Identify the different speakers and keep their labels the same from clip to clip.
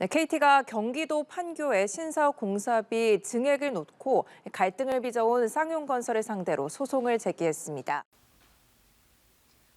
Speaker 1: 네, KT가 경기도 판교의 신사옥 공사비 증액을 놓고 갈등을 빚어온 쌍용건설을 상대로 소송을 제기했습니다.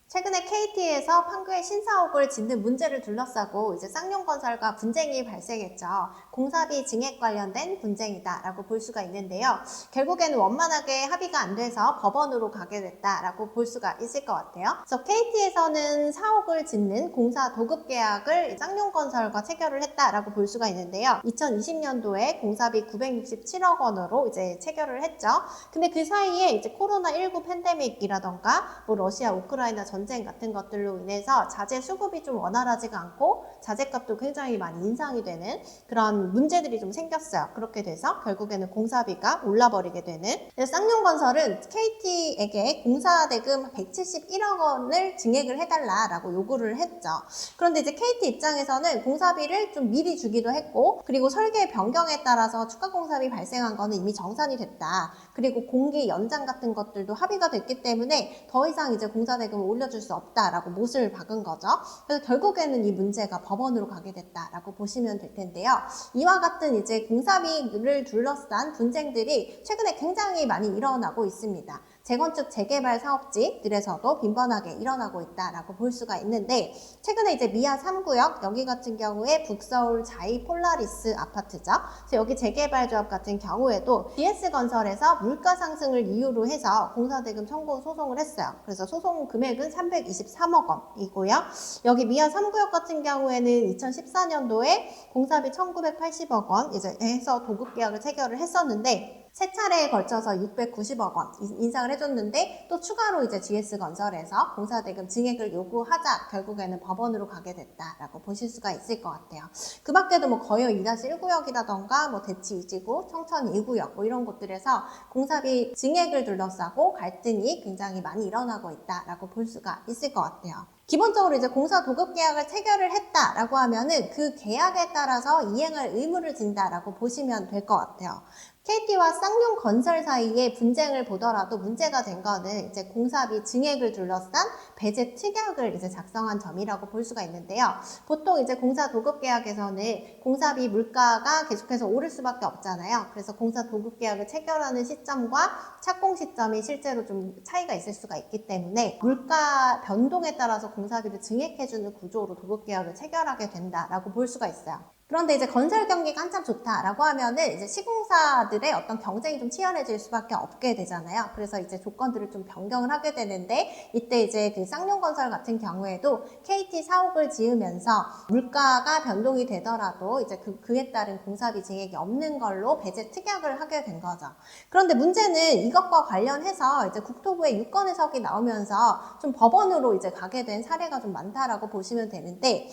Speaker 2: 최근에 KT에서 판교에 신사옥을 짓는 문제를 둘러싸고 이제 쌍용건설과 분쟁이 발생했죠. 공사비 증액 관련된 분쟁이다라고 볼 수가 있는데요. 결국에는 원만하게 합의가 안 돼서 법원으로 가게 됐다라고 볼 수가 있을 것 같아요. 그래서 KT에서는 사옥을 짓는 공사 도급 계약을 쌍용건설과 체결을 했다라고 볼 수가 있는데요. 2020년도에 공사비 967억 원으로 이제 체결을 했죠. 근데 그 사이에 이제 코로나19 팬데믹이라던가 뭐 러시아 우크라이나 전쟁 같은 것들로 인해서 자재 수급이 좀 원활하지가 않고 자재값도 굉장히 많이 인상이 되는 그런 문제들이 좀 생겼어요. 그렇게 돼서 결국에는 공사비가 올라버리게 되는. 그래서 쌍용건설은 KT에게 공사대금 171억 원을 증액을 해달라라고 요구를 했죠. 그런데 이제 KT 입장에서는 공사비를 좀 미리 주기도 했고, 그리고 설계 변경에 따라서 추가 공사비 발생한 거는 이미 정산이 됐다. 그리고 공기 연장 같은 것들도 합의가 됐기 때문에 더 이상 이제 공사대금을 올려줄 수 없다라고 못을 박은 거죠. 그래서 결국에는 이 문제가 법원으로 가게 됐다라고 보시면 될 텐데요. 이와 같은 이제 공사비를 둘러싼 분쟁들이 최근에 굉장히 많이 일어나고 있습니다. 재건축 재개발 사업지들에서도 빈번하게 일어나고 있다라고 볼 수가 있는데, 최근에 이제 미아 3구역 여기 같은 경우에 북서울 자이 폴라리스 아파트죠. 그래서 여기 재개발 조합 같은 경우에도 GS건설에서 물가 상승을 이유로 해서 공사대금 청구 소송을 했어요. 그래서 소송 금액은 323억 원이고요. 여기 미아 3구역 같은 경우에는 2014년도에 공사비 1980억 원 이제 해서 도급 계약을 체결을 했었는데, 세 차례에 걸쳐서 690억 원 인상을 해줬는데, 또 추가로 이제 GS건설에서 공사대금 증액을 요구하자 결국에는 법원으로 가게 됐다라고 보실 수가 있을 것 같아요. 그 밖에도 뭐 거여 2-1구역이라던가 뭐 대치 2지구, 청천 2구역 뭐 이런 곳들에서 공사비 증액을 둘러싸고 갈등이 굉장히 많이 일어나고 있다라고 볼 수가 있을 것 같아요. 기본적으로 이제 공사 도급 계약을 체결을 했다라고 하면은 그 계약에 따라서 이행할 의무를 진다라고 보시면 될 것 같아요. KT와 쌍용건설 사이에 분쟁을 보더라도 문제가 된 거는 이제 공사비 증액을 둘러싼 배제 특약을 이제 작성한 점이라고 볼 수가 있는데요. 보통 이제 공사 도급 계약에서는 공사비 물가가 계속해서 오를 수밖에 없잖아요. 그래서 공사 도급 계약을 체결하는 시점과 착공 시점이 실제로 좀 차이가 있을 수가 있기 때문에 물가 변동에 따라서 공사비를 증액해주는 구조로 도급 계약을 체결하게 된다라고 볼 수가 있어요. 그런데 이제 건설 경기가 한참 좋다라고 하면은 이제 시공사들의 어떤 경쟁이 좀 치열해질 수밖에 없게 되잖아요. 그래서 이제 조건들을 좀 변경을 하게 되는데, 이때 이제 그 쌍용건설 같은 경우에도 KT 사옥을 지으면서 물가가 변동이 되더라도 이제 그에 따른 공사비 증액이 없는 걸로 배제 특약을 하게 된 거죠. 그런데 문제는 이것과 관련해서 이제 국토부의 유권 해석이 나오면서 좀 법원으로 이제 가게 된 사례가 좀 많다라고 보시면 되는데,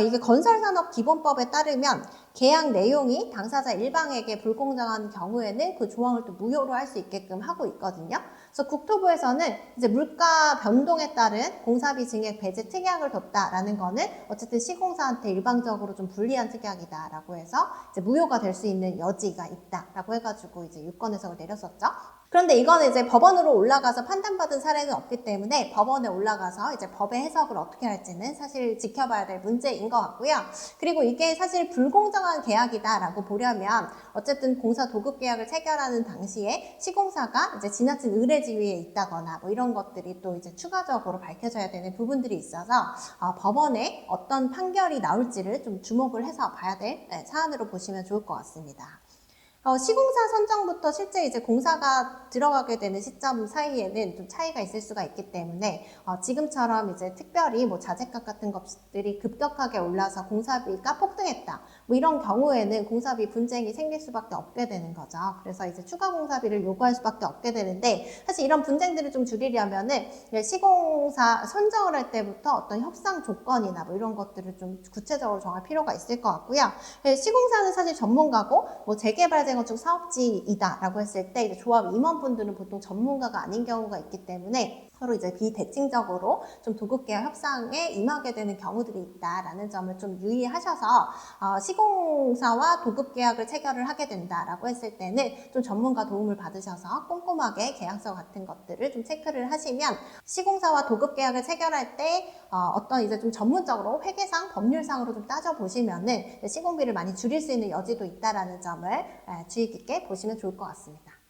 Speaker 2: 이게 건설산업기본법에 따르면 계약 내용이 당사자 일방에게 불공정한 경우에는 그 조항을 또 무효로 할 수 있게끔 하고 있거든요. 그래서 국토부에서는 이제 물가 변동에 따른 공사비 증액 배제 특약을 뒀다라는 거는 어쨌든 시공사한테 일방적으로 좀 불리한 특약이다라고 해서 이제 무효가 될 수 있는 여지가 있다라고 해가지고 이제 유권 해석을 내렸었죠. 그런데 이거는 이제 법원으로 올라가서 판단받은 사례는 없기 때문에 법원에 올라가서 이제 법의 해석을 어떻게 할지는 사실 지켜봐야 될 문제인 것 같고요. 그리고 이게 사실 불공정한 계약이다라고 보려면 어쨌든 공사 도급 계약을 체결하는 당시에 시공사가 이제 지나친 의뢰 지위에 있다거나 뭐 이런 것들이 또 이제 추가적으로 밝혀져야 되는 부분들이 있어서 법원에 어떤 판결이 나올지를 좀 주목을 해서 봐야 될 사안으로 보시면 좋을 것 같습니다. 시공사 선정부터 실제 이제 공사가 들어가게 되는 시점 사이에는 좀 차이가 있을 수가 있기 때문에 지금처럼 이제 특별히 뭐 자재값 같은 것들이 급격하게 올라서 공사비가 폭등했다 뭐 이런 경우에는 공사비 분쟁이 생길 수밖에 없게 되는 거죠. 그래서 이제 추가 공사비를 요구할 수밖에 없게 되는데, 사실 이런 분쟁들을 좀 줄이려면은 시공사 선정을 할 때부터 어떤 협상 조건이나 뭐 이런 것들을 좀 구체적으로 정할 필요가 있을 것 같고요. 시공사는 사실 전문가고 뭐 재개발 재건축 사업지이다 라고 했을 때 이제 조합 임원분들은 보통 전문가가 아닌 경우가 있기 때문에 서로 이제 비대칭적으로 좀 도급계약 협상에 임하게 되는 경우들이 있다라는 점을 좀 유의하셔서 시공사와 도급계약을 체결을 하게 된다라고 했을 때는 좀 전문가 도움을 받으셔서 꼼꼼하게 계약서 같은 것들을 좀 체크를 하시면 시공사와 도급계약을 체결할 때 어떤 이제 좀 전문적으로 회계상 법률상으로 좀 따져보시면은 시공비를 많이 줄일 수 있는 여지도 있다라는 점을 주의 깊게 보시면 좋을 것 같습니다.